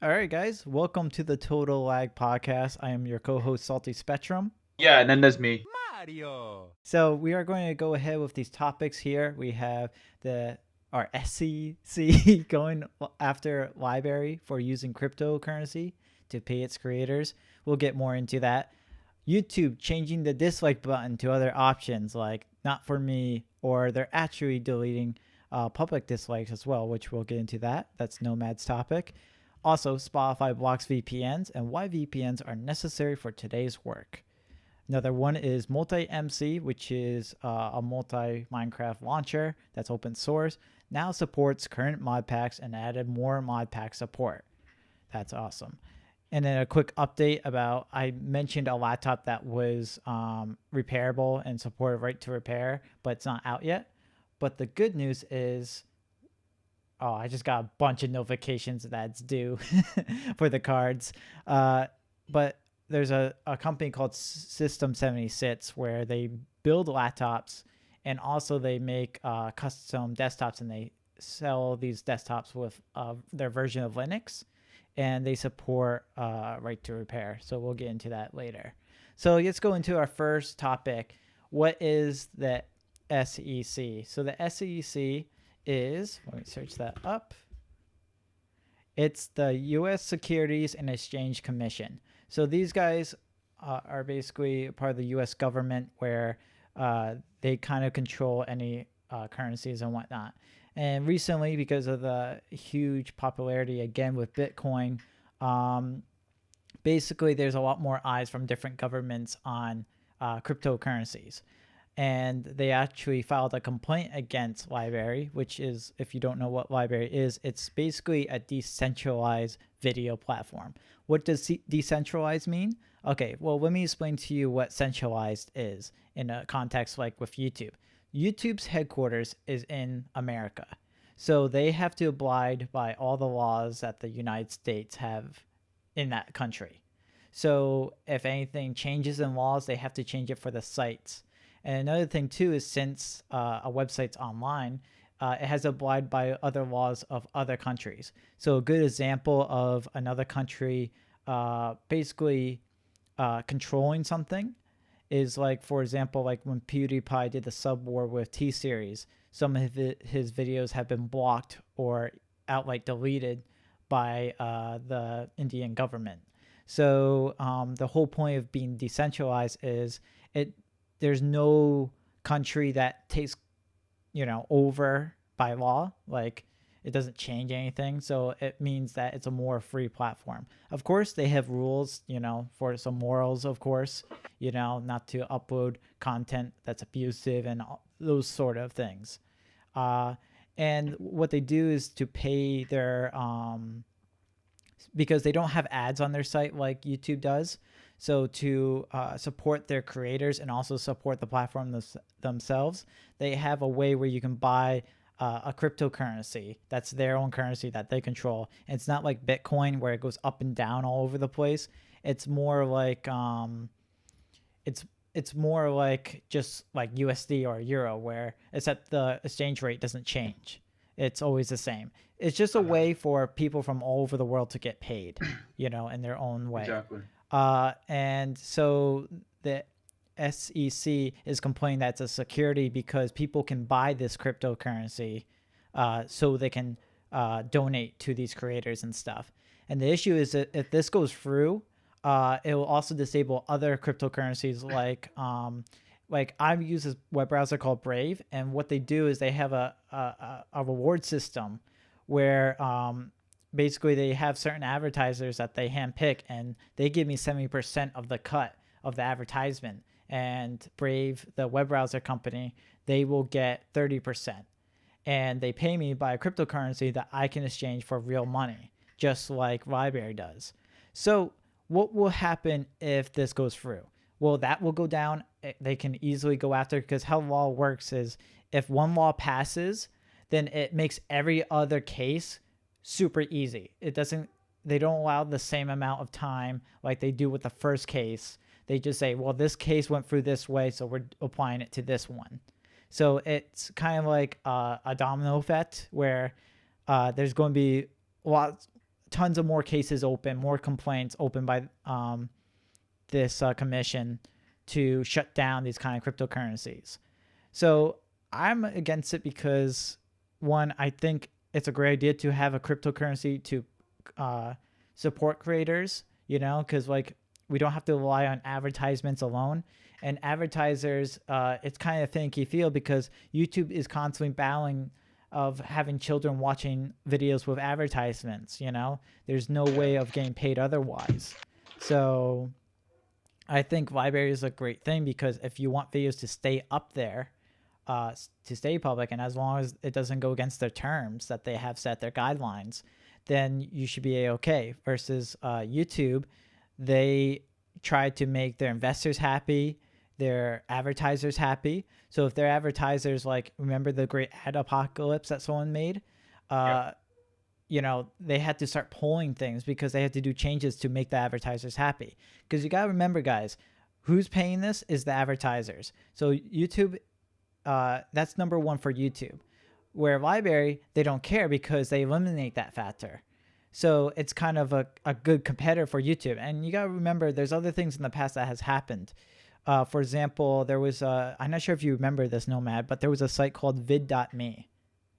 All right, guys, welcome to the Total Lag Podcast. I am your co-host Salty Spectrum. Yeah, and then there's me. Mario. So we are going to go ahead with these topics here. We have the our SEC going after library for using cryptocurrency to pay its creators. We'll get more into that. YouTube changing the dislike button to other options like not for me, or they're actually deleting public dislikes as well, which we'll get into that. That's Nomad's topic. Also, Spotify blocks VPNs and why VPNs are necessary for today's work. Another one is Multi MC, which is a multi Minecraft launcher that's open source. Now supports current mod packs and added more mod pack support. That's awesome. And then a quick update about I mentioned a laptop that was repairable and supported right to repair, but it's not out yet. But the good news is, oh, I just got a bunch of notifications that's due for the cards. But there's a company called System 76 where they build laptops and also they make custom desktops, and they sell these desktops with their version of Linux, and they support right to repair. So we'll get into that later. So let's go into our first topic. What is the SEC? So the SEC is, let me search that up. It's the U.S. Securities and Exchange Commission. So these guys are basically part of the U.S. government, where they kind of control any currencies and whatnot. And recently, because of the huge popularity again with Bitcoin, basically there's a lot more eyes from different governments on cryptocurrencies. And they actually filed a complaint against Library, which is, if you don't know what Library is, it's basically a decentralized video platform. What does decentralized mean? Okay, well, let me explain to you what centralized is in a context like with YouTube. YouTube's headquarters is in America. So they have to abide by all the laws that the United States have in that country. So if anything changes in laws, they have to change it for the sites. And another thing too is, since a website's online, it has to abide by other laws of other countries. So a good example of another country basically controlling something is, like, for example, like when PewDiePie did the sub war with T Series, some of his videos have been blocked or outright deleted by the Indian government. So the whole point of being decentralized is it there's no country that takes over by law. Like, it doesn't change anything, so it means that it's a more free platform. Of course they have rules, for some morals, of course, not to upload content that's abusive and those sort of things. uh, and what they do is to pay their because they don't have ads on their site like YouTube does. So to support their creators and also support the platform themselves, they have a way where you can buy a cryptocurrency that's their own currency that they control. And it's not like Bitcoin where it goes up and down all over the place. It's more like it's more like just like USD or Euro, where it's that the exchange rate doesn't change. It's always the same. It's just a way for people from all over the world to get paid, in their own way. Exactly. And so the SEC is complaining that it's a security because people can buy this cryptocurrency so they can donate to these creators and stuff. And the issue is that if this goes through, it will also disable other cryptocurrencies like I use this web browser called Brave, and what they do is they have a reward system where basically they have certain advertisers that they handpick, and they give me 70% of the cut of the advertisement. And Brave, the web browser company, they will get 30%. And they pay me by a cryptocurrency that I can exchange for real money, just like Library does. So what will happen if this goes through? Well, that will go down. They can easily go after, because how law works is, if one law passes, then it makes every other case super easy. They don't allow the same amount of time like they do with the first case. They just say, well, this case went through this way, so we're applying it to this one. So it's kind of like a domino effect where there's going to be lots tons of more cases open, more complaints open by this commission to shut down these kind of cryptocurrencies. So I'm against it because, one, I think it's a great idea to have a cryptocurrency to support creators, you know, because like we don't have to rely on advertisements alone. And advertisers, it's kind of a finicky field because YouTube is constantly battling of having children watching videos with advertisements, you know? There's no way of getting paid otherwise. So I think library is a great thing because if you want videos to stay up there, to stay public, and as long as it doesn't go against their terms that they have set, their guidelines, then you should be okay. Versus YouTube, they try to make their investors happy, their advertisers happy. So if their advertisers, like, remember the great ad apocalypse that someone made? You know, they had to start pulling things because they had to do changes to make the advertisers happy. Because you got to remember, guys, who's paying this is the advertisers. So YouTube, that's number one for YouTube. Where library, they don't care because they eliminate that factor. So it's kind of a good competitor for YouTube. And you got to remember, there's other things in the past that has happened. For example, there was I'm not sure if you remember this, Nomad, but there was a site called vid.me.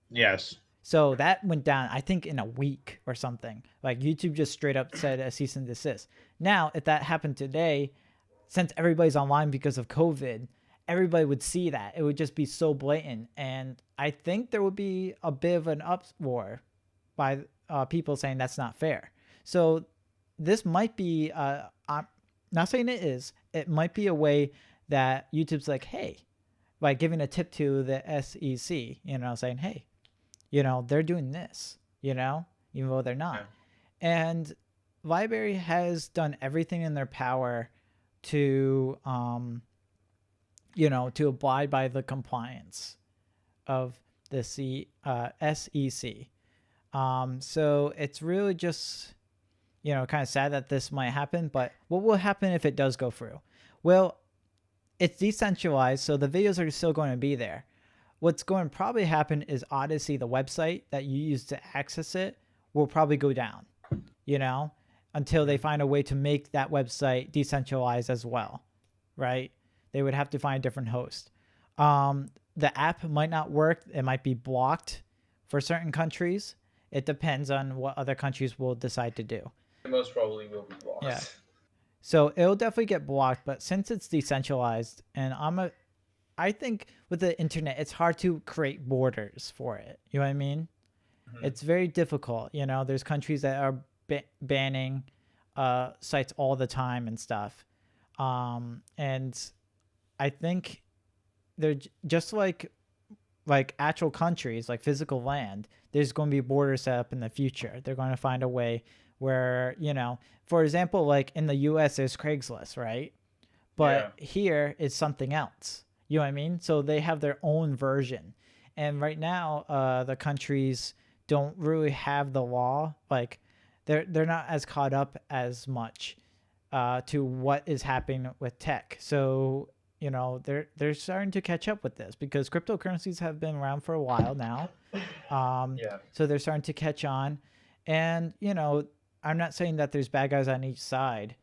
Yes. So that went down, I think, in a week or something. Like YouTube just straight up said a cease and desist. Now, if that happened today, since everybody's online because of COVID, everybody would see that. It would just be so blatant. And I think there would be a bit of an uproar by people saying that's not fair. So this might be, I'm not saying it is, it might be a way that YouTube's like, hey, by giving a tip to the SEC, you know, saying, hey, you know, they're doing this, you know, even though they're not. Yeah. And library has done everything in their power to, you know, to abide by the compliance of the SEC. So it's really just, you know, kind of sad that this might happen, but what will happen if it does go through? Well, it's decentralized, so the videos are still going to be there. What's going to probably happen is Odyssey, the website that you use to access it, will probably go down, you know, until they find a way to make that website decentralized as well, right? They would have to find a different host. The app might not work. It might be blocked for certain countries. It depends on what other countries will decide to do. It most probably will be blocked. Yeah. So it'll definitely get blocked, but since it's decentralized, and I think with the internet, it's hard to create borders for it. You know what I mean? Mm-hmm. It's very difficult. You know, there's countries that are banning sites all the time and stuff. And I think they're just like actual countries, like physical land, there's going to be borders set up in the future. They're going to find a way where, you know, for example, like in the US, there's Craigslist, right? But here is something else. You know what I mean? So they have their own version. And right now, the countries don't really have the law. Like they're not as caught up as much to what is happening with tech. So, you know, they're starting to catch up with this because cryptocurrencies have been around for a while now. So they're starting to catch on. And, you know, I'm not saying that there's bad guys on each side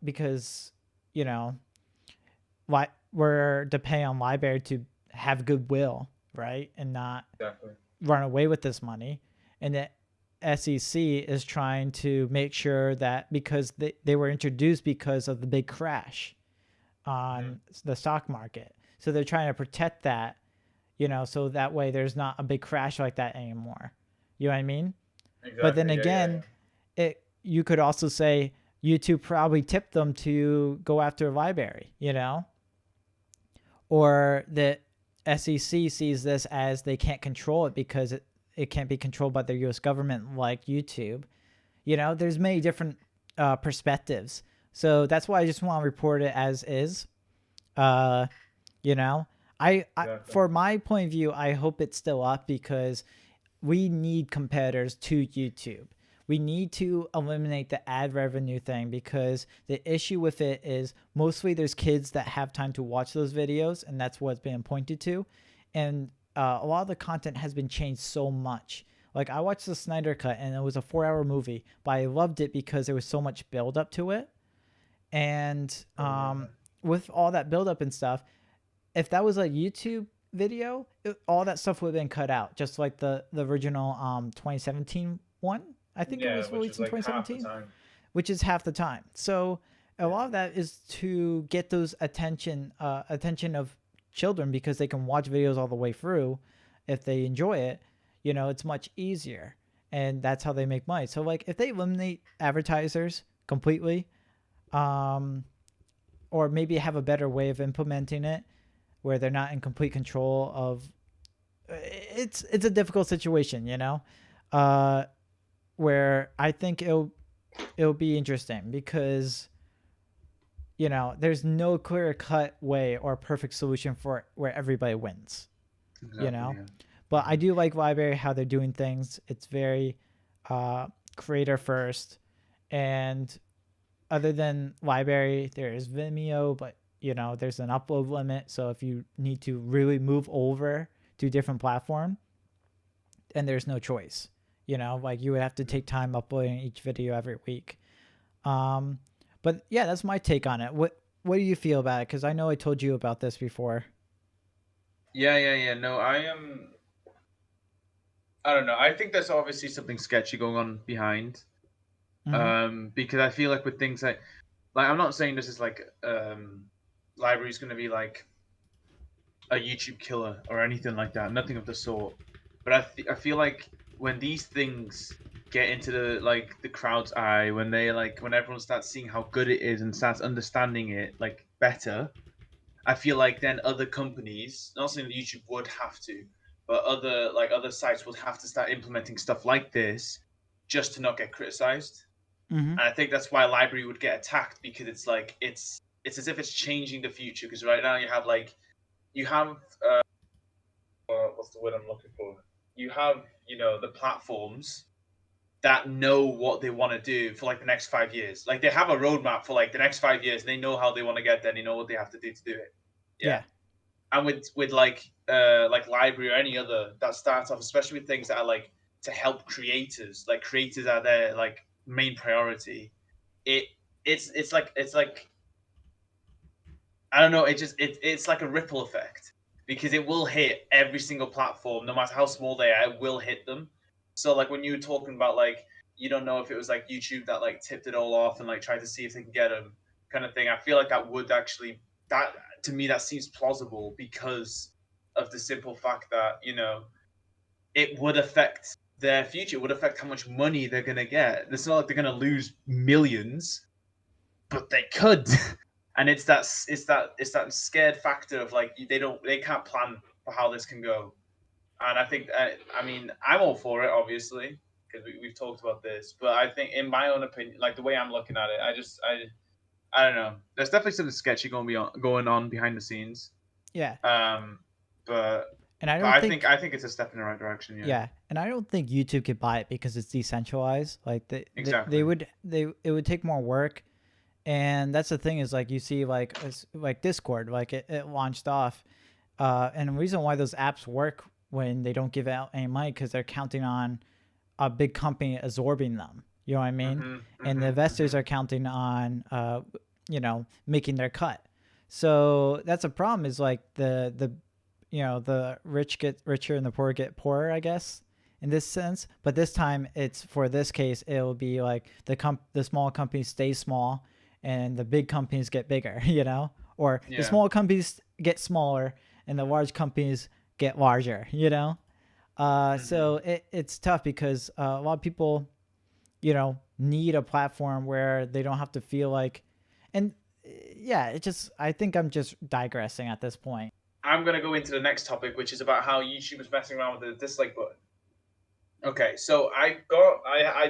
because, you know, we're depending on library to have goodwill, right? And not run away with this money. And the SEC is trying to make sure that because they were introduced because of the big crash on the stock market. So they're trying to protect that, you know, so that way there's not a big crash like that anymore. You know what I mean? Exactly. But then again, you could also say YouTube probably tipped them to go after a library, you know? Or the SEC sees this as they can't control it because it can't be controlled by the U.S. government like YouTube. You know, there's many different perspectives. So that's why I just want to report it as is. You know, I for my point of view, I hope it's still up because we need competitors to YouTube. We need to eliminate the ad revenue thing because the issue with it is mostly there's kids that have time to watch those videos, and that's what's being pointed to. And a lot of the content has been changed so much. Like I watched the Snyder Cut and it was a 4 hour movie, but I loved it because there was so much build up to it. And Yeah. with all that build up and stuff, if that was a YouTube video, all that stuff would have been cut out, just like the original 2017 one. I think it Yeah, was which released is in like half the 2017, time. which is half the time. So a Yeah. lot of that is to get those attention of children because they can watch videos all the way through. If they enjoy it, it's much easier, and that's how they make money. So like if they eliminate advertisers completely, um, or maybe have a better way of implementing it where they're not in complete control of, it's a difficult situation, uh, where I think it'll be interesting because there's no clear cut way or perfect solution for where everybody wins, you Exactly. know. Yeah. But I Hmm. do like Library how they're doing things. It's very uh, creator first, and other than Library, there is Vimeo, but there's an upload limit. So if you need to really move over to a different platform, and there's no choice, like you would have to take time uploading each video every week. Um, but yeah, that's my take on it. What do you feel about it? Because I know I told you about this before. Yeah. No, I am. I don't know. I think there's obviously something sketchy going on behind. Mm-hmm. Because I feel like with things like I'm not saying this is like library's going to be like a YouTube killer or anything like that. Nothing of the sort. But I feel like when these things get into the crowd's eye, when everyone starts seeing how good it is and starts understanding it like better, I feel like then other companies, not saying that YouTube would have to, but other sites would have to start implementing stuff like this just to not get criticized. Mm-hmm. And I think that's why library would get attacked because it's like it's as if it's changing the future. Because right now you have what's the word I'm looking for? You have the platforms that know what they want to do for like the next 5 years. Like they have a roadmap for like the next 5 years. They know how they want to get there. They know what they have to do it. Yeah. Yeah. And with like library or any other that starts off, especially with things that are like to help creators. Like creators are their like main priority. It it's like I don't know. It's like a ripple effect because it will hit every single platform, no matter how small they are. It will hit them. So like when you were talking about like you don't know if it was like YouTube that like tipped it all off and like tried to see if they can get them kind of thing. I feel like that would actually that to me that seems plausible because of the simple fact that it would affect their future. It would affect how much money they're gonna get. It's not like they're gonna lose millions, but they could. And it's that scared factor of like they can't plan for how this can go. And I think I mean I'm all for it obviously because we've talked about this, but I think in my own opinion, like the way I'm looking at it, I don't know. There's definitely something sketchy going on behind the scenes. Yeah. Um, but And I but don't I think think I think it's a step in the right direction. Yeah, Yeah, and I don't think YouTube could buy it because it's decentralized. Like they exactly. would they it would take more work, and that's the thing is like you see like Discord, like it launched off, and the reason why those apps work when they don't give out any money because they're counting on a big company absorbing them. You know what I mean? And the investors are counting on making their cut. So that's a problem. Is like the rich get richer and the poor get poorer, I guess, in this sense. But this time, it's for this case, it'll be like the small companies stay small, and the big companies get bigger, or the Yeah. small companies get smaller and the large companies get larger. Hmm. So it's tough because a lot of people, need a platform where they don't have to feel like, and yeah, I think I'm just digressing at this point. I'm gonna go into the next topic, which is about how YouTube is messing around with the dislike button. Okay, so I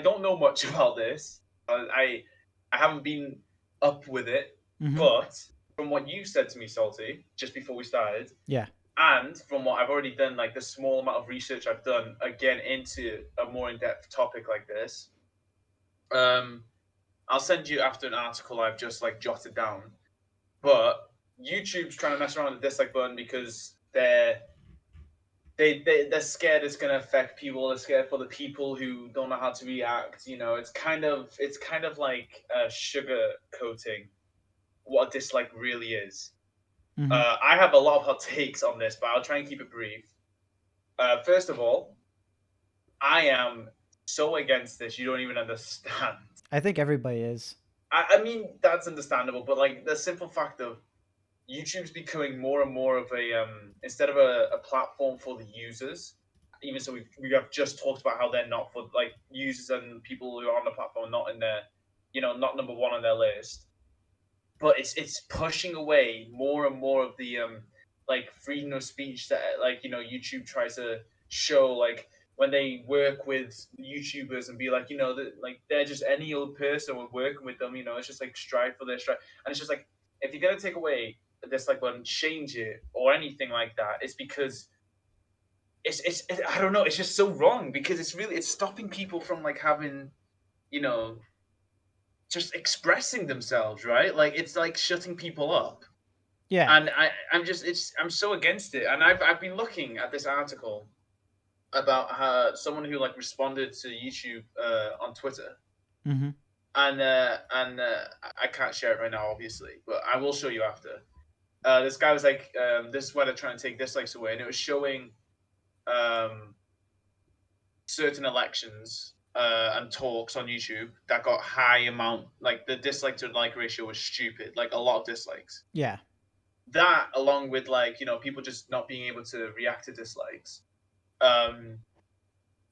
don't know much about this. I haven't been up with it, Mm-hmm. but from what you said to me, Salty, just before we started, Yeah. and from what I've already done, like the small amount of research I've done again into a more in-depth topic like this, um, I'll send you after an article I've just like jotted down. But YouTube's trying to mess around with the dislike button because they're scared it's gonna affect people. They're scared for the people who don't know how to react. You know, it's kind of like sugar coating what a dislike really is. Hmm. I have a lot of hot takes on this, but I'll try and keep it brief. First of all, I am so against this. You don't even understand. I think everybody is. I mean, that's understandable, but like the simple fact of YouTube's becoming more and more of a instead of a platform for the users. Even so, we have just talked about how they're not for like users and people who are on the platform, not in their, not number one on their list. But it's pushing away more and more of the like freedom of speech that like YouTube tries to show, like when they work with YouTubers and be like, that like they're just any old person. We're working with them, it's just like strive for their strive. And it's just like, if you're gonna take away this like button, change it or anything like that, it's because I don't know, it's just so wrong, because it's stopping people from like having, you know just expressing themselves, right? Like it's like shutting people up. Yeah. And I'm so against it. And I've been looking at this article about someone who like responded to YouTube on Twitter, Hmm. and I can't share it right now, obviously, but I will show you after. This guy was like, "This is why they're trying to take dislikes away," and it was showing um, certain elections and talks on YouTube that got high amount, like the dislike to like ratio was stupid, like a lot of dislikes. Yeah. That, along with like people just not being able to react to dislikes, um,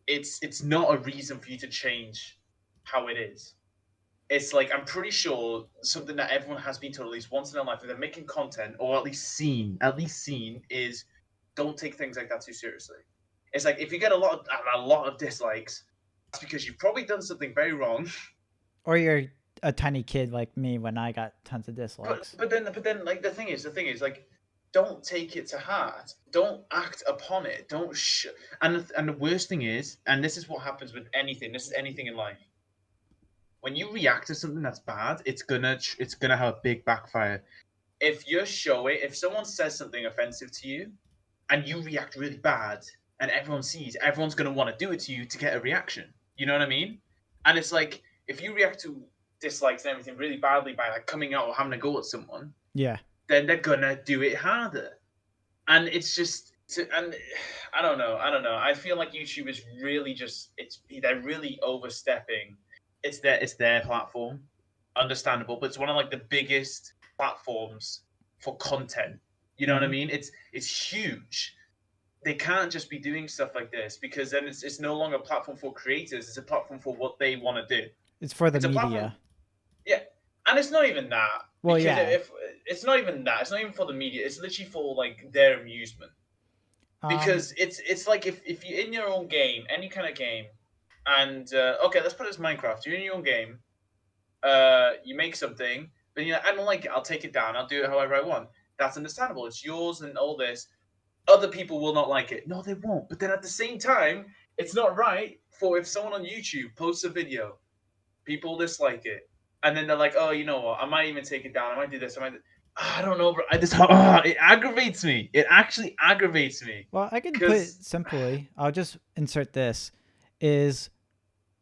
it's not a reason for you to change how it is. It's like, I'm pretty sure something that everyone has been told at least once in their life if they're making content, or at least seen, is don't take things like that too seriously. It's like, if you get a lot of dislikes, that's because you've probably done something very wrong. Or you're a tiny kid like me when I got tons of But dislikes. but then like the thing is like, don't take it to heart. Don't act upon it. Don't and the worst thing is, and this is what happens with anything. This is anything in life. When you react to something that's bad, it's gonna have a big backfire. If someone says something offensive to you, and you react really bad, and everyone sees, everyone's gonna want to do it to you to get a reaction. You know what I mean? And it's like, if you react to dislikes and everything really badly by like coming out or having a go at someone, Yeah. then they're gonna do it harder. And it's just and I don't know. I feel like YouTube is really just they're really overstepping. It's their platform, understandable, but it's one of like the biggest platforms for content. You know what I Hmm. mean? It's huge. They can't just be doing stuff like this, because then it's no longer a platform for creators. It's a platform for what they want to do. It's for the It's a platform, media. yeah, and it's not even that, Well, because yeah. if it's not even that, it's not even for the media. It's literally for like their amusement, Um, because it's like, if you're in your own game, any kind of game, and okay, let's put it as Minecraft. You're in your own game, you make something, but I don't like it. I'll take it down. I'll do it however I want. That's understandable. It's yours and all this. Other people will not like it. No, they won't. But then at the same time, it's not right for, if someone on YouTube posts a video, people dislike it, and then they're like, "Oh, you know what? I might even take it down. I might do this. I don't know, bro. It aggravates me. It actually aggravates me, well, I can put because it simply. I'll just insert this. Is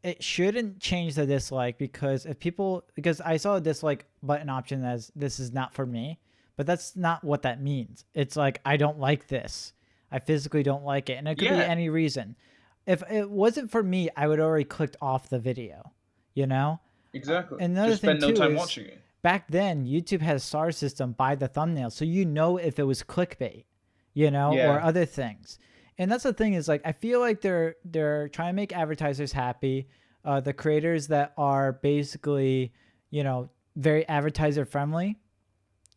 it shouldn't change the dislike because I saw a dislike button option as this is not for me, but that's not what that means. It's like I don't like this. I physically don't like it, and it could be yeah, any reason. If it wasn't for me, I would already clicked off the video. You know. exactly. Another Just thing spend no too time is watching it. back then YouTube had a star system by the thumbnail, so you know if it was clickbait, or Yeah, other things. And that's the thing is like I feel like they're trying to make advertisers happy, the creators that are basically very advertiser friendly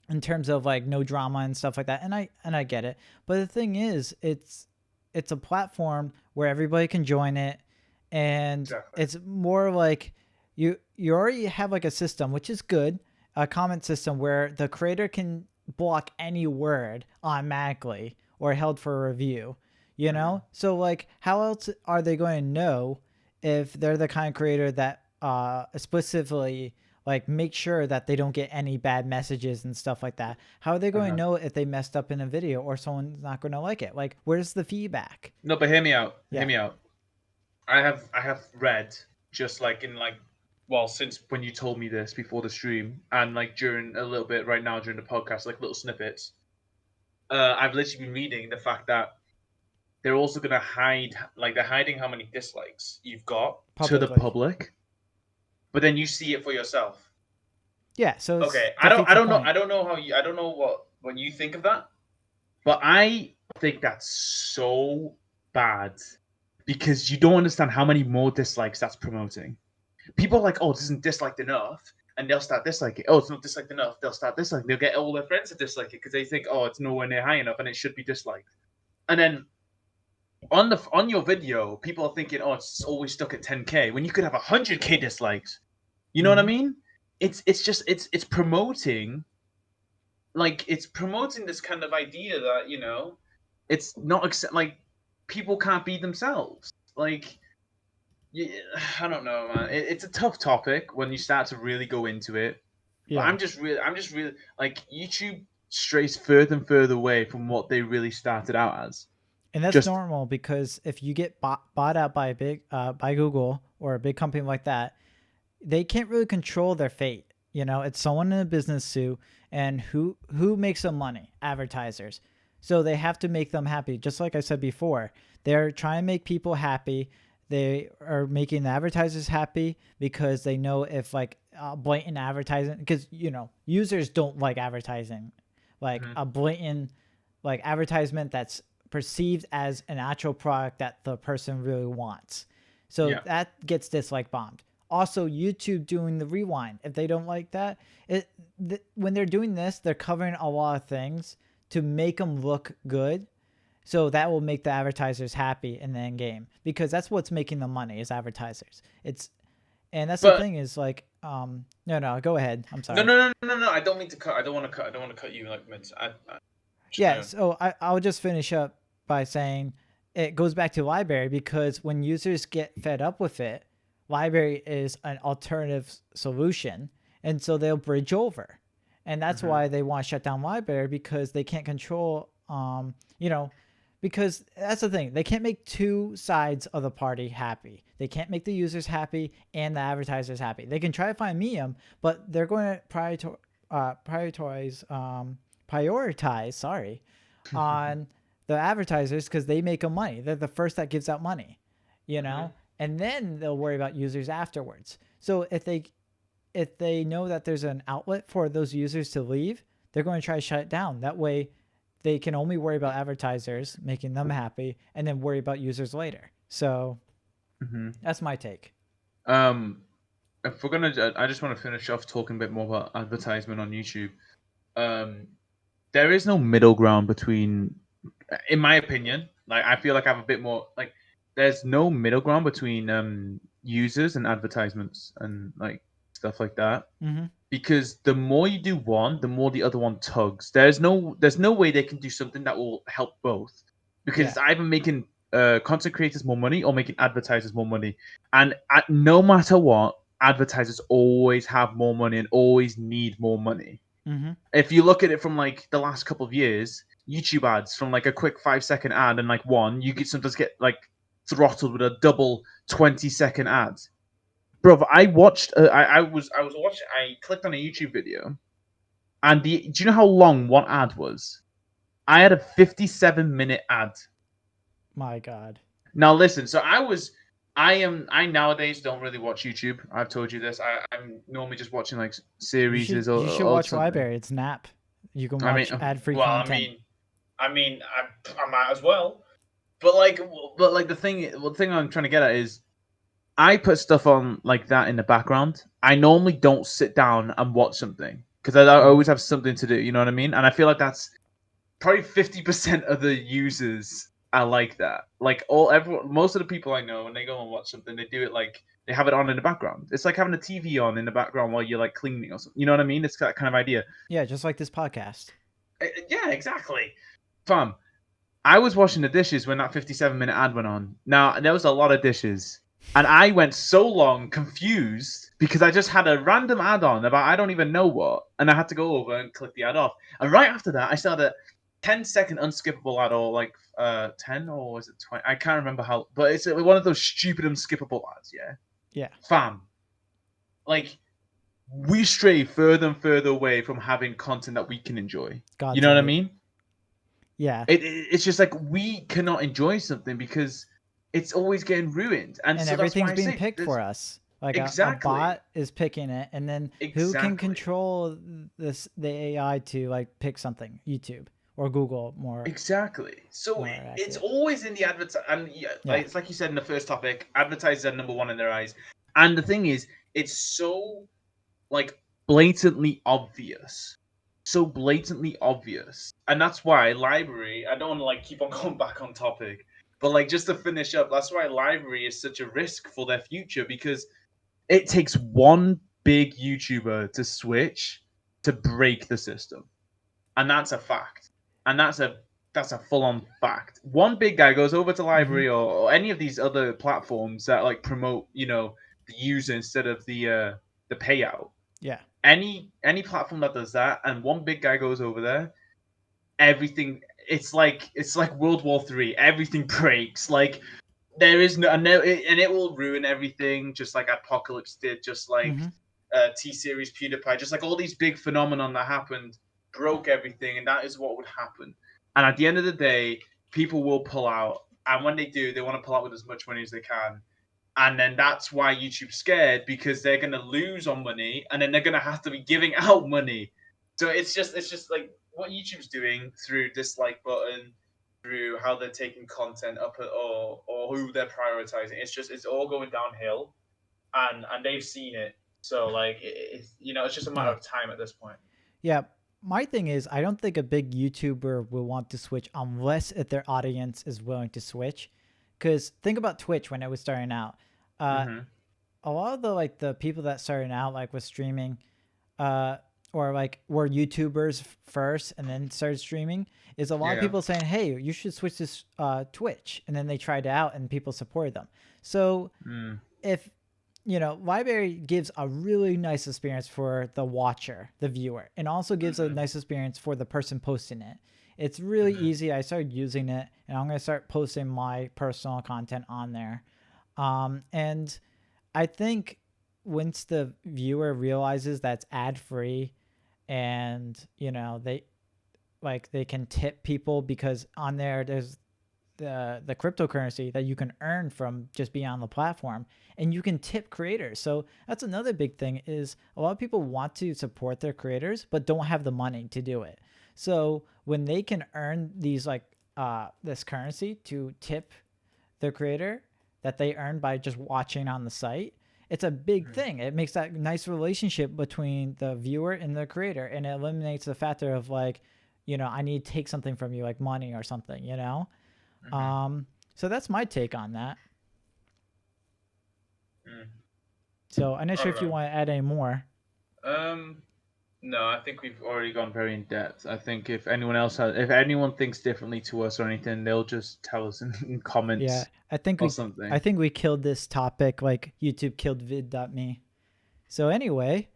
in terms of like no drama and stuff like that. And I get it, but the thing is it's a platform where everybody can join it, and exactly. it's more like you already have like a system which is good, a comment system where the creator can block any word automatically or held for review, Mhm. so like how else are they going to know if they're the kind of creator that explicitly like make sure that they don't get any bad messages and stuff like that. How are they going to know if they messed up in a video or someone's not going to like it? Like, where's the feedback? No, but hear me out. Hear Yeah. me out. I have read just like in like well since when you told me this before the stream and like during a little bit right now during the podcast like little snippets. I've literally been reading the fact that they're also gonna hide like they're hiding how many dislikes you've got to the Publicly. public, but then you see it for yourself. Yeah, so it's Okay, defeats I the don't know point. I don't know how you I don't know what when you think of that, but I think that's so bad because you don't understand how many more dislikes that's promoting. People are like, oh, this isn't disliked enough, and they'll start disliking it. Oh, it's not disliked enough. They'll start disliking. They'll get all their friends to dislike it because they think, oh, it's nowhere near high enough and it should be disliked. And then on your video, people are thinking, oh, it's always stuck at 10K when you could have 100K dislikes. You know what I mean? It's promoting it's promoting this kind of idea that it's not like people can't be themselves. Like yeah, I don't know, man. It's a tough topic when you start to really go into it. But Yeah. I'm just really like YouTube strays further and further away from what they really started out as. And that's Just normal because if you get bought out by a big by Google or a big company like that, they can't really control their fate. You know, it's someone in a business suit, and who makes them money? Advertisers. So they have to make them happy. Just like I said before, they're trying to make people happy. They are making the advertisers happy because they know if like blatant advertising, because users don't like advertising, like mhm. a blatant like advertisement that's perceived as an actual product that the person really wants. So Yeah. that gets dislike bombed. Also, YouTube doing the rewind. If they don't like that, when they're doing this, they're covering a lot of things to make them look good. So that will make the advertisers happy in the end game because that's what's making them money is advertisers. And that's the But thing is like no, go ahead. I'm no, sorry. no, no, no, no, no. I don't mean to cut. I don't want to cut. I don't want to cut you like mince. Just Yeah, gonna. so I'll just finish up by saying it goes back to library because when users get fed up with it, library is an alternative solution. And so they'll bridge over. And that's Mhm. why they want to shut down library because they can't control, because that's the thing. They can't make two sides of the party happy. They can't make the users happy and the advertisers happy. They can try to find medium, but they're going to prioritize, sorry, on the advertisers because they make them money. They're the first that gives out money, Mhm. and then they'll worry about users afterwards. So if they know that there's an outlet for those users to leave, they're going to try to shut it down. That way, they can only worry about advertisers making them happy and then worry about users later. So Mhm. that's my take. Um, if we're gonna, I just want to finish off talking a bit more about advertisement on YouTube. Um, there is no middle ground between, in my opinion. Like I feel like I have a bit more like. There's no middle ground between users and advertisements and like stuff like that. Mm-hmm. Because the more you do one, the more the other one tugs. There's no way they can do something that will help both, because Yeah. it's either making content creators more money or making advertisers more money. And no matter what, advertisers always have more money and always need more money. Mm-hmm. If you look at it from like the last couple of years, YouTube ads from like a quick 5 second ad and like one, you get sometimes get like throttled with a double 20-second ad. Bro, I watched. I was watching. I clicked on a YouTube video, and do you know how long one ad was? I had a 57-minute ad. My God. Now listen, so I nowadays don't really watch YouTube. I've told you this. I'm normally just watching like You series should or, you should or watch something. library. It's nap. You can I mean, watch ad-free well, content. I might as well. But like the thing I'm trying to get at is I put stuff on like that in the background. I normally don't sit down and watch something because I Mm-hmm. always have something to do. You know what I mean? And I feel like that's probably 50% of the users are like that. Like most of the people I know, when they go and watch something, they do it like they have it on in the background. It's like having a TV on in the background while you're like cleaning or something. You know what I mean? It's that kind of idea. Yeah, just like this podcast. Yeah, exactly. Fam, I was washing the dishes when that 57-minute ad went on. Now there was a lot of dishes. And I went so long confused because I just had a random add-on about I don't even know what, and I had to go over and click the add off. And right after that, I started a 10-second unskippable ad, or like 10 or was it 20? I can't remember how, but it's one of those stupid unskippable ads. Yeah, Yeah. fam. Like we stray further and further away from having content that we can enjoy. You God's know what I right. mean? Yeah. It's just like we cannot enjoy something because it's always getting ruined, and And so that's why everything's I being say picked there's for us. Like a exactly, bot is picking it, and then who can exactly, control the AI to like pick something? YouTube or Google exactly. So more it's accurate. always in the advert, and yeah, Yeah. like, it's like you said in the first topic, advertisers are number one in their eyes, and the thing is, it's so like blatantly obvious, so blatantly obvious, and that's why library. I don't want to like keep on going back on topic, but like just to finish up, that's why library is such a risk for their future because it takes one big YouTuber to switch to break the system, and that's a fact, and that's a full-on fact. One big guy goes over to Mm-hmm. library or any of these other platforms that like promote the user instead of the payout. Yeah. Any platform that does that, and one big guy goes over there, everything, it's like World War III. Everything breaks. Like there is and it will ruin everything, just like Apocalypse did, just like Mm-hmm. T Series, PewDiePie, just like all these big phenomenon that happened, broke everything, and that is what would happen. And at the end of the day, people will pull out, and when they do, they want to pull out with as much money as they can. And then that's why YouTube's scared, because they're gonna lose on money, and then they're gonna have to be giving out money. So it's just like what YouTube's doing through dislike button, through how they're taking content up, or who they're prioritizing. It's all going downhill, and they've seen it. So like it's just a matter Yeah. of time at this point. Yeah. My thing is, I don't think a big YouTuber will want to switch unless if their audience is willing to switch. Because think about Twitch when it was starting out. Uh, Mm-hmm. a lot of the people that started out like with streaming, uh, or like were YouTubers first and then started streaming, is a lot of Yeah. people saying, "Hey, you should switch to Twitch," and then they tried it out and people supported them. So Mm. if library gives a really nice experience for the watcher, the viewer, and also gives a Mm-hmm. nice experience for the person posting it. It's really Mm-hmm. easy. I started using it, and I'm gonna start posting my personal content on there. And I think once the viewer realizes that's ad free, and they can tip people because on there's the cryptocurrency that you can earn from just being on the platform, and you can tip creators. So that's another big thing, is a lot of people want to support their creators but don't have the money to do it. So when they can earn these this currency to tip their creator that they earn by just watching on the site, it's a big thing. It makes that nice relationship between the viewer and the creator, and it eliminates the factor of like, I need to take something from you, like money or something. Mm-hmm. um, so that's my take on that. Mm. So I'm not I sure don't if you know. want to add any more. No, I think we've already gone very in depth. I think if anyone thinks differently to us or anything, they'll just tell us in Yeah, comments I think or we I something. think we killed this topic like YouTube killed vid.me. So anyway,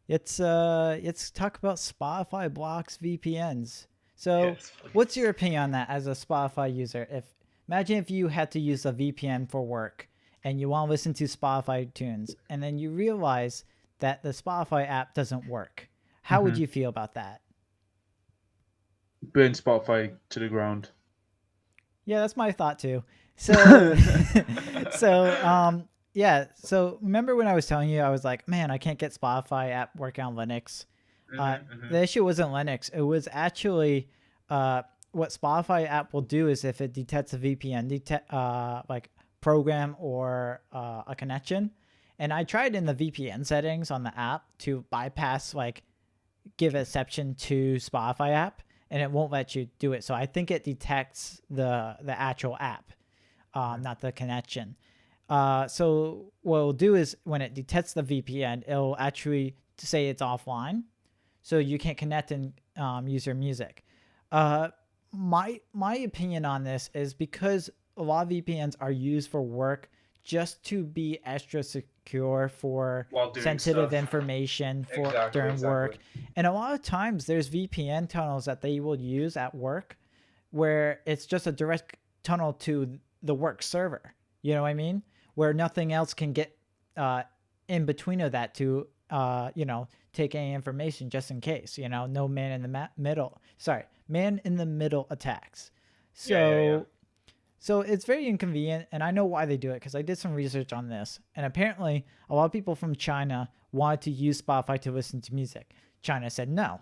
let's talk about Spotify blocks VPNs. So Yes, what's your please. opinion on that as a Spotify user? If imagine if you had to use a VPN for work and you want to listen to Spotify tunes, and then you realize that the Spotify app doesn't work. How would Mm-hmm. you feel about that? Burn Spotify to the ground. Yeah, that's my thought too. So, yeah. So remember when I was telling you, I was like, man, I can't get Spotify app working on Linux. Uh, Mm-hmm, mm-hmm. the issue wasn't Linux. It was actually what Spotify app will do is if it detects a VPN like program or a connection, and I tried in the VPN settings on the app to bypass like give exception to Spotify app, and it won't let you do it. So I think it detects the actual app, not the connection. So what it'll do is when it detects the VPN, it'll actually say it's offline, so you can't connect and use your music. Uh, my opinion on this is because a lot of VPNs are used for work just to be extra secure for while doing sensitive stuff. information for Exactly, during work. exactly. And a lot of times there's VPN tunnels that they will use at work where it's just a direct tunnel to the work server. You know what I mean? Where nothing else can get in between of that to take any information just in case. No man in the middle. Sorry, man in the middle attacks. Yeah, yeah, yeah. So it's very inconvenient, and I know why they do it because I did some research on this. And apparently, a lot of people from China wanted to use Spotify to listen to music. China said no.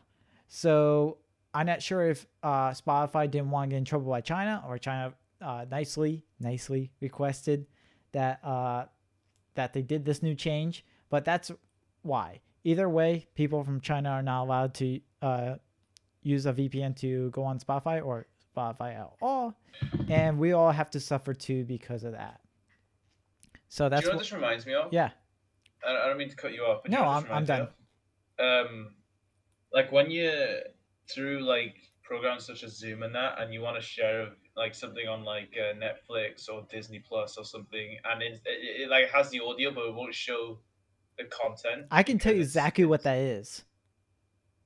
So I'm not sure if Spotify didn't want to get in trouble by China, or China nicely requested that that they did this new change. But that's why. Either way, people from China are not allowed to use a VPN to go on Spotify or Spotify at all, and we all have to suffer too because of that. So Do you that's know what what. this reminds me of? Yeah. I don't mean to cut you off, but do you No, know what this I'm reminds me done. of? Like when you're through like programs such as Zoom and that, and you want to share like something on like Netflix or Disney Plus or something, and it like has the audio, but it won't show the content I can tell because you exactly what it's that is.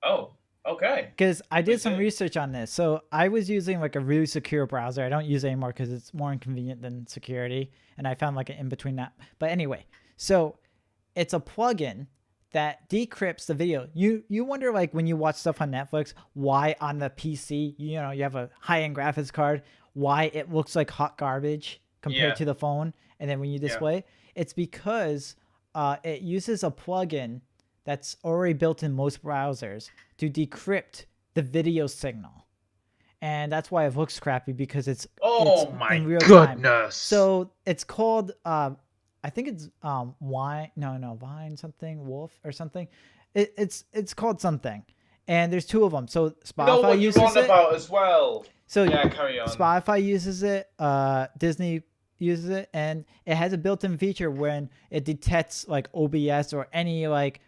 oh, okay, Because I did please some do. research on this. So I was using like a really secure browser. I don't use it anymore because it's more inconvenient than security. And I found like an in between that. But anyway, so it's a plugin that decrypts the video. You wonder like when you watch stuff on Netflix, why on the PC, you have a high-end graphics card, why it looks like hot garbage compared Yeah, to the phone, and then when you yeah. display, it's because it uses a plugin that's already built in most browsers to decrypt the video signal. And that's why it looks crappy because it's Oh in my real time. goodness. So it's called I think it's wine no vine something wolf or something. It's called something, and there's two of them. So You know Spotify what you're uses on it. about as well. So Yeah, carry on. Spotify uses it. Disney uses it, and it has a built-in feature when it detects like OBS or any like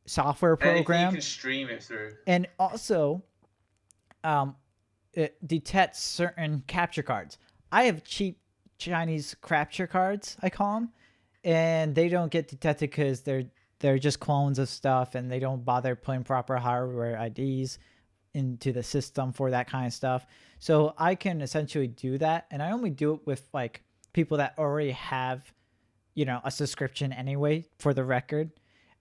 software Anything you program, can stream it through. and also um, it detects certain capture cards. I have cheap Chinese capture cards, I call them, and they don't get detected because they're just clones of stuff, and they don't bother putting proper hardware IDs into the system for that kind of stuff. So I can essentially do that, and I only do it with like people that already have a subscription anyway. For the record,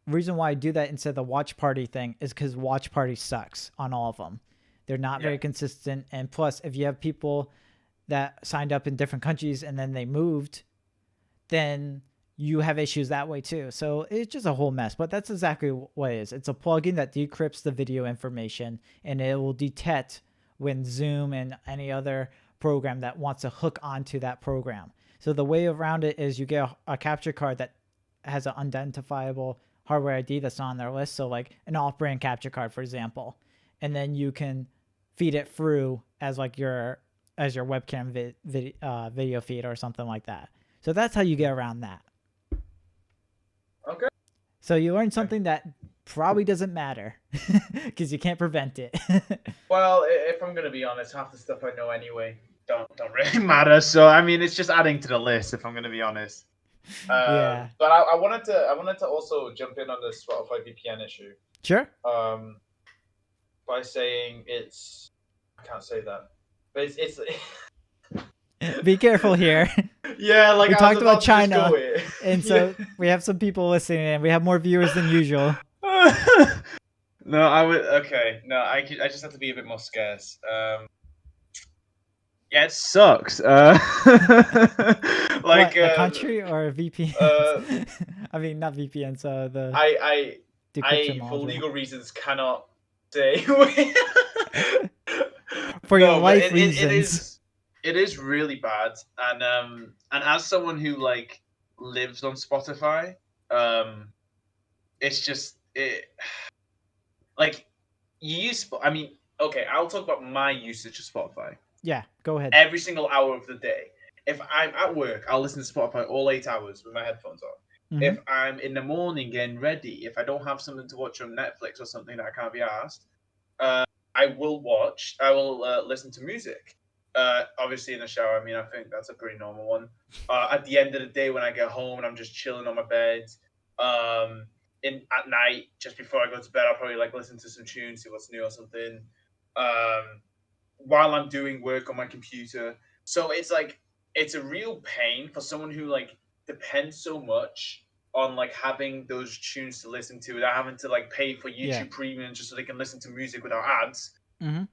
reason why I do that instead of the watch party thing is because watch party sucks on all of them. They're not Yeah. very consistent, and plus, if you have people that signed up in different countries and then they moved, then you have issues that way too. So it's just a whole mess. But that's exactly what it is. It's a plugin that decrypts the video information, and it will detect when Zoom and any other program that wants to hook onto that program. So the way around it is you get a capture card that has an identifiable hardware ID that's not on their list. So like an off-brand capture card, for example, and then you can feed it through as like your webcam video feed or something like that. So that's how you get around that. Okay. So you learn something that probably doesn't matter because you can't prevent it. Well, if I'm gonna be honest, half the stuff I know anyway don't really matter. So I mean, it's just adding to the list. If I'm gonna be honest. Yeah. But I wanted to also jump in on the Spotify VPN issue. Sure. By saying I can't say that, but it's Be careful here. yeah, like We I was talked about about to just China, go it. and Yeah. so we have some people listening, and we have more viewers than usual. No, I would. Okay, no, I just have to be a bit more scarce. Yeah, it sucks. Like, What, the country or uh, VPNs? I mean, not VPNs. The I, I, decryption I, for module legal reasons, cannot say. for your No, but life reasons. it is really bad, and as someone who like lives on Spotify, it's just like you use. I mean, okay, I'll talk about my usage of Spotify. Yeah, go ahead. Every single hour of the day. If I'm at work, I'll listen to Spotify all 8 hours with my headphones on. Mm-hmm. If I'm in the morning getting ready, if I don't have something to watch on Netflix or something that I can't be asked, I will listen to music. Obviously in the shower. I mean, I think that's a pretty normal one. At the end of the day, when I get home and I'm just chilling on my bed, in at night, just before I go to bed, I'll probably like listen to some tunes, see what's new or something. Um, while I'm doing work on my computer. So it's like it's a real pain for someone who like depends so much on like having those tunes to listen to without having to like pay for Yeah. YouTube Premium just so they can listen to music without ads. Mm-hmm.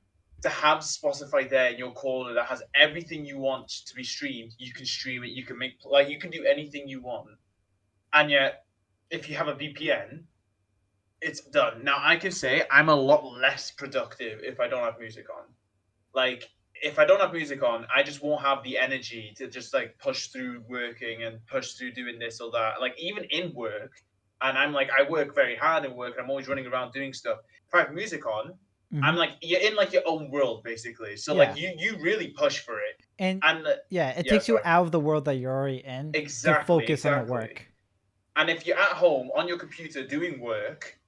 To have Spotify there in your corner that has everything you want to be streamed, you can stream it, you can make like you can do anything you want. And yet if you have a VPN, it's done. Now I can say I'm a lot less productive if I don't have music on. Like if I don't have music on, I just won't have the energy to just like push through working and push through doing this or that. Like even in work, and I'm like I work very hard in work. And I'm always running around doing stuff. If I have music on, Mm-hmm. I'm like you're in like your own world basically. So Yeah. like you really push for it. And And yeah, it yeah, takes you sorry. out of the world that you're already in to Exactly, focus on the exactly. work. And if you're at home on your computer doing work,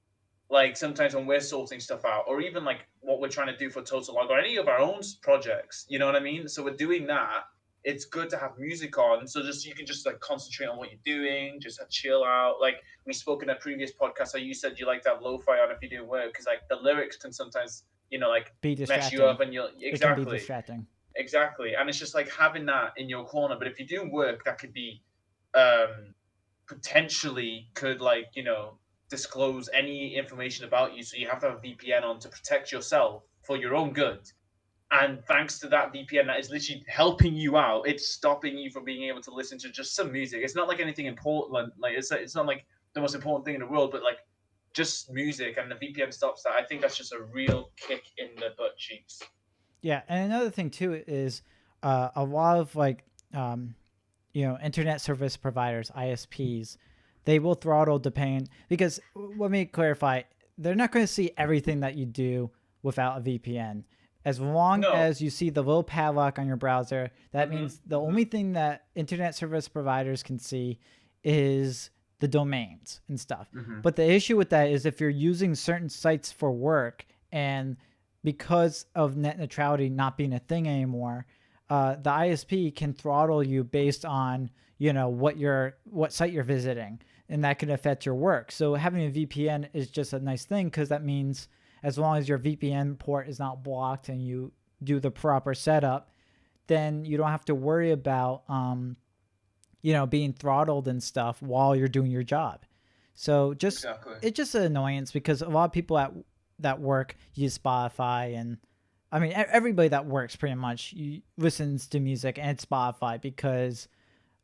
like sometimes when we're sorting stuff out, or even like what we're trying to do for Total Log or any of our own projects, you know what I mean? So we're doing that. It's good to have music on, so just you can just like concentrate on what you're doing, just chill out. Like we spoke in a previous podcast, how you said you like to have lo-fi on if you do work, because like the lyrics can sometimes, like Be mess you up, distracting. and you'll It can be exactly, distracting. exactly, and it's just like having that in your corner. But if you're doing work, that could be um potentially could like disclose any information about you, so you have to have a VPN on to protect yourself for your own good. And thanks to that VPN that is literally helping you out, it's stopping you from being able to listen to just some music. It's not like anything important, like it's not like the most important thing in the world, but like just music, and the VPN stops that. I think that's just a real kick in the butt cheeks. Yeah, and another thing too is a lot of like internet service providers, ISPs, they will throttle depending because let me clarify, they're not going to see everything that you do without a VPN. As long No. as you see the little padlock on your browser, that Mm-hmm. means the Mm-hmm. only thing that internet service providers can see is the domains and stuff. Mm-hmm. But the issue with that is if you're using certain sites for work and because of net neutrality not being a thing anymore, the ISP can throttle you based on what site you're visiting, and that can affect your work. So having a VPN is just a nice thing because that means as long as your VPN port is not blocked and you do the proper setup, then you don't have to worry about being throttled and stuff while you're doing your job. So Exactly. it's just an annoyance because a lot of people at that work use Spotify, and I mean everybody that works pretty much listens to music and it's Spotify because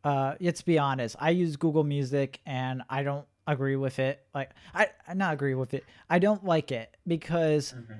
let's be honest, I use Google Music and I don't agree with it. Like I not agree with it. I don't like it because Mm-hmm.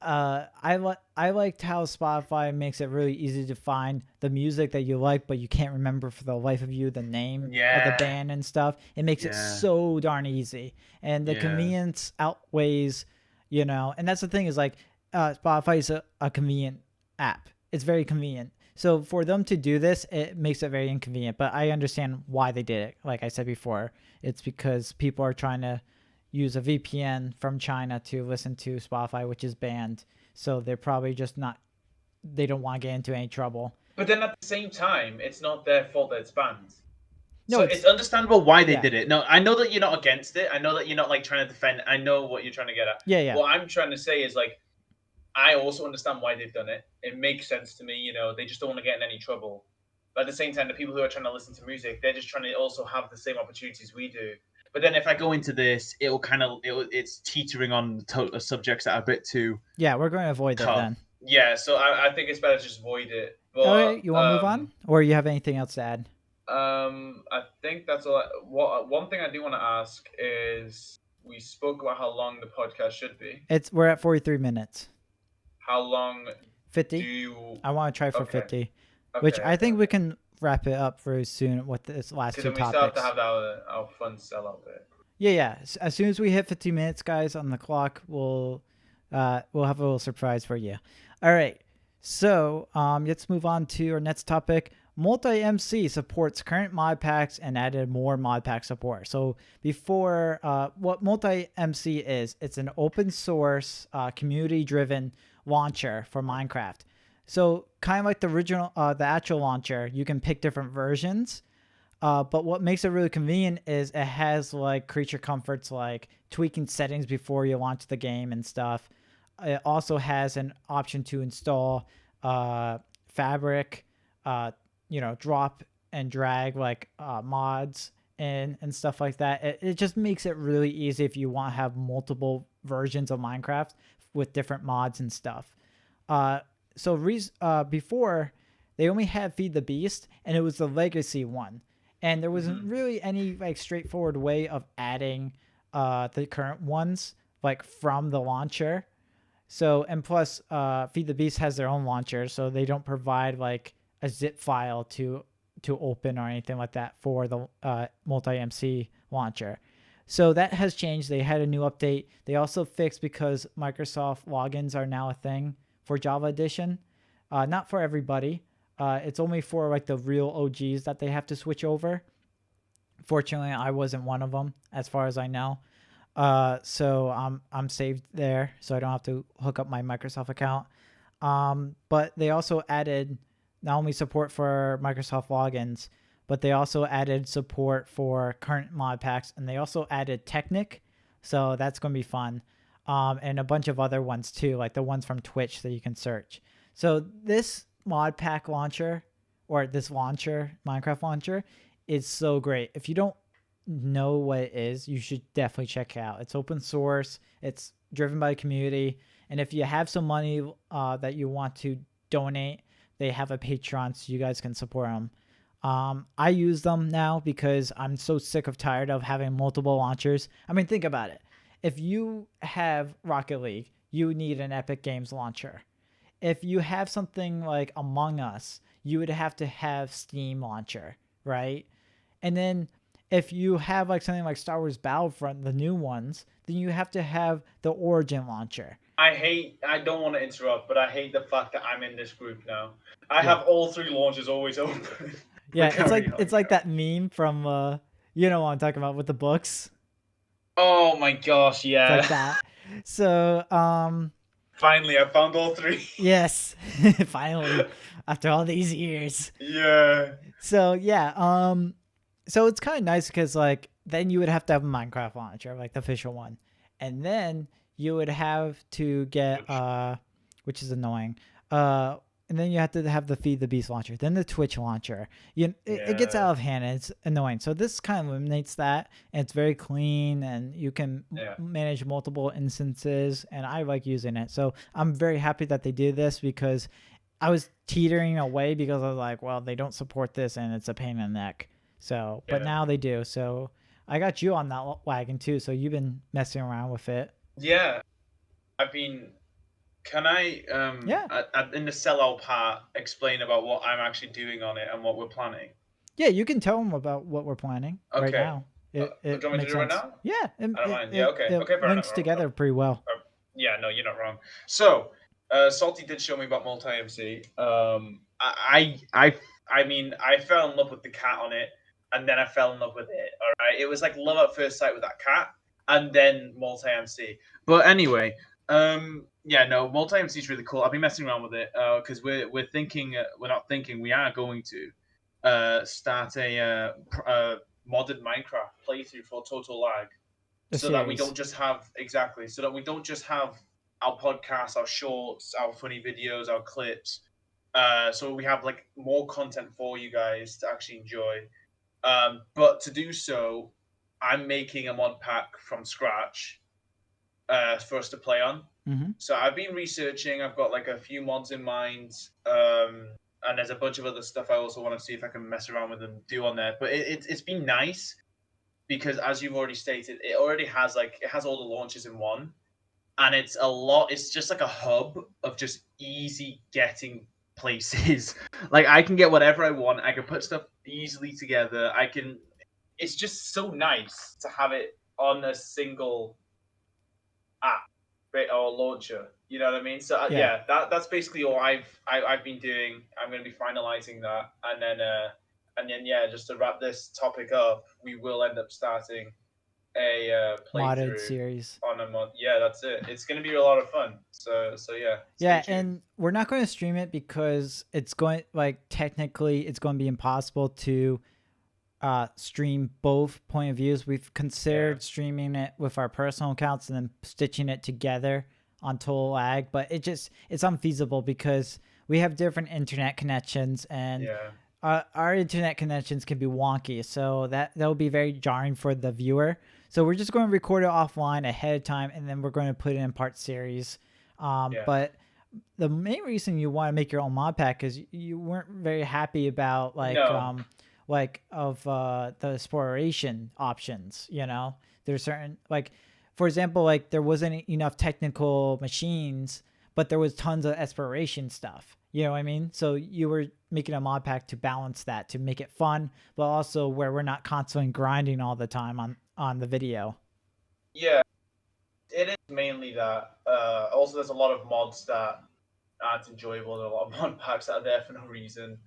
I liked how Spotify makes it really easy to find the music that you like, but you can't remember for the life of you the name of the Yeah. band and stuff. It makes it Yeah. so darn easy, and the Yeah. convenience outweighs, And that's the thing is like, Spotify is a convenient app. It's very convenient. So for them to do this, it makes it very inconvenient. But I understand why they did it. Like I said before, it's because people are trying to use a VPN from China to listen to Spotify, which is banned. So they're probably just not. They don't want to get into any trouble. But then at the same time, it's not their fault that it's banned. No, So it's it's understandable why they yeah, did it. No, I know that you're not against it. I know that you're not like trying to defend. I know what you're trying to get at. yeah, yeah, What I'm trying to say is like I also understand why they've done it. It makes sense to me. They just don't want to get in any trouble. But at the same time, the people who are trying to listen to music, they're just trying to also have the same opportunities we do. But then if I go into this, it's teetering on subjects that are a bit too yeah. We're going to avoid it tough. then. Yeah, so I think it's better to just avoid it. Okay, But you want to move on, or you have anything else to add? I think that's all. What one thing I do want to ask is, we spoke about how long the podcast should be. We're at 43 minutes. How long do 50. you? I want to try for Okay, 50, which okay, I okay, think we okay. can wrap it up very soon with this last Because two then we still have to topics. have our fun sellout bit. Yeah, yeah. As soon as we hit 50 minutes, guys, on the clock, we'll have a little surprise for you. All right. So let's move on to our next topic. Multi MC supports current mod packs and added more mod pack support. So before, what Multi MC is, it's an open source, community driven launcher for Minecraft. So kind of like the original, the actual launcher, you can pick different versions. But what makes it really convenient is it has like creature comforts like tweaking settings before you launch the game and stuff. It also has an option to install Fabric, uh, drop and drag like mods and stuff like that. It just makes it really easy if you want to have multiple versions of Minecraft with different mods and stuff. Uh, before they only had Feed the Beast, and it was the legacy one, and there wasn't Hmm. really any like straightforward way of adding the current ones like from the launcher. So and plus, Feed the Beast has their own launcher, so they don't provide like a zip file to open or anything like that for the multi MC launcher. So that has changed. They had a new update. They also fixed because Microsoft logins are now a thing for Java Edition. Not for everybody. It's only for like the real OGs that they have to switch over. Fortunately, I wasn't one of them, as far as I know. So I'm saved there, so I don't have to hook up my Microsoft account. But they also added not only support for Microsoft logins, but they also added support for current mod packs, and they also added Technic, so that's going to be fun. And a bunch of other ones too, like the ones from Twitch that you can search. So this mod pack launcher, or this launcher, Minecraft launcher, is so great. If you don't know what it is, you should definitely check it out. It's open source. It's driven by the community, and if you have some money that you want to donate, they have a Patreon so you guys can support them. I use them now because I'm so sick of tired of having multiple launchers. I mean, think about it. If you have Rocket League, you need an Epic Games launcher. If you have something like Among Us, you would have to have Steam launcher, right? And then if you have like something like Star Wars Battlefront, the new ones, then you have to have the Origin launcher. I don't want to interrupt, but I hate the fact that I'm in this group now. I Yeah. have all three launches always open. Yeah, But carry on, it's like carry that meme from you know what I'm talking about with the books. on. Oh my gosh, It's like yeah. that. So, Finally, I found all three. yes. Finally after all these years. Yeah. So, yeah, so it's kind of nice because like then you would have to have a Minecraft launcher, like the official one. And then you would have to get Which, which is annoying. Uh and then you have to have the Feed the Beast launcher, then the Twitch launcher. It gets yeah, out of hand and it's annoying. So this kind of eliminates that, and it's very clean, and you can yeah. manage multiple instances, and I like using it. So I'm very happy that they did this because I was teetering away because I was like, well, they don't support this and it's a pain in the neck. So, but Yeah. now they do. So I got you on that wagon too. So you've been messing around with it. Yeah. I mean, can I, Yeah. in the sellout part, explain about what I'm actually doing on it and what we're planning? Yeah. You can tell them about what we're planning right Okay. now. Do It you want me to makes do it right sense. now? Yeah. I don't mind. Yeah, okay. It Okay, fair enough. links together pretty well. Yeah, no, you're not wrong. So, Salty did show me about multi MC. I mean, I fell in love with the cat on it, and then I fell in love with it. All right, it was like love at first sight with that cat, and then multi MC. But anyway, yeah, no, multi MC is really cool. I've been messing around with it because we're thinking, we're not thinking, we are going to start a modded Minecraft playthrough for Total Lag, A so that we series. don't just have exactly so that we don't just have our podcasts, our shorts, our funny videos, our clips. So we have like more content for you guys to actually enjoy. But to do so, I'm making a mod pack from scratch for us to play on. Mm-hmm. So I've been researching. I've got like a few mods in mind, and there's a bunch of other stuff I also want to see if I can mess around with and do on there. But it's been nice because, as you've already stated, it already has like it has all the launches in one, and it's a lot. It's just like a hub of just easy getting places. Like I can get whatever I want. I can put stuff easily together. I can. It's just so nice to have it on a single app or launcher. You know what I mean? So Yeah. yeah, that's basically all I've been doing. I'm going to be finalizing that, and then yeah, just to wrap this topic up, we will end up starting a Modded playthrough series. on a month. Yeah, that's it. It's gonna be a lot of fun. So yeah, stay Yeah, tuned. and we're not going to stream it because it's going like technically it's going to be impossible to stream both point of views. We've Yeah, considered streaming it with our personal accounts and then stitching it together on Total Lag, but it's unfeasible because we have different internet connections and yeah, our internet connections can be wonky, so that will be very jarring for the viewer. So we're just going to record it offline ahead of time, and then we're going to put it in part series. yeah. But the main reason you want to make your own mod pack is you weren't very happy about No, the exploration options. There's certain, like, for example, like there wasn't enough technical machines, but there was tons of exploration stuff. You know what I mean? So you were making a mod pack to balance that, to make it fun, but also where we're not constantly grinding all the time on the video. yeah, it is mainly that. Also, there's a lot of mods that aren't enjoyable. There are a lot of mod packs that are there for no reason.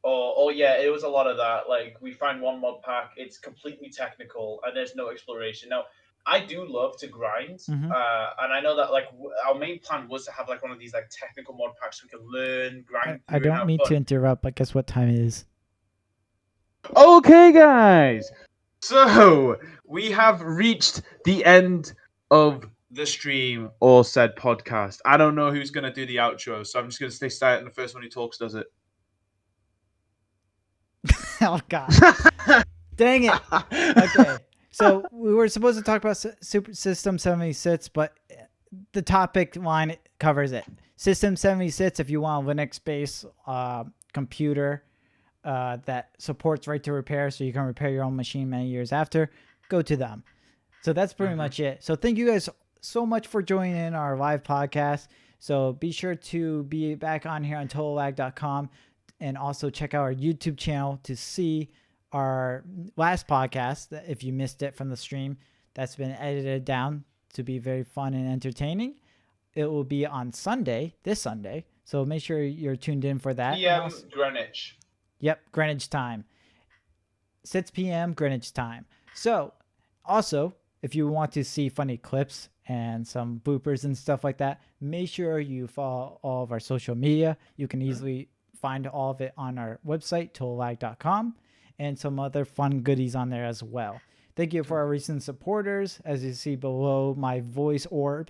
Or yeah, it was a lot of that. Like we find one mod pack, it's completely technical, and there's no exploration. Now, I do love to grind, Mm-hmm. and I know that like our main plan was to have like one of these like technical mod packs we can learn, grind I through, and don't have mean to fun. interrupt, but guess what time it is? Okay, guys. So we have reached the end of the stream or said podcast. I don't know who's gonna do the outro, so I'm just gonna stay silent, and the first one who talks does it. Oh God. Dang it. Okay. So we were supposed to talk about Super System 76, but the topic line covers it. System 76, if you want a Linux-based computer that supports right to repair, so you can repair your own machine many years after, go to them. So that's pretty much it. So thank you guys so much for joining in our live podcast. So be sure to be back on here on totallag.com and also check out our YouTube channel to see our last podcast. If you missed it from the stream, that's been edited down to be very fun and entertaining. It will be on Sunday, this Sunday. So make sure you're tuned in for that. PM Greenwich. Yep, Greenwich time. 6 p.m. Greenwich time. So also, if you want to see funny clips and some bloopers and stuff like that, make sure you follow all of our social media. You can easily find all of it on our website, totallag.com, and some other fun goodies on there as well. Thank you for our recent supporters, as you see below my voice orb.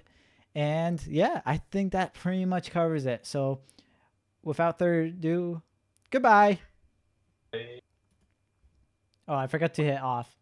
And yeah, I think that pretty much covers it. So without further ado, goodbye. Oh, I forgot to hit off.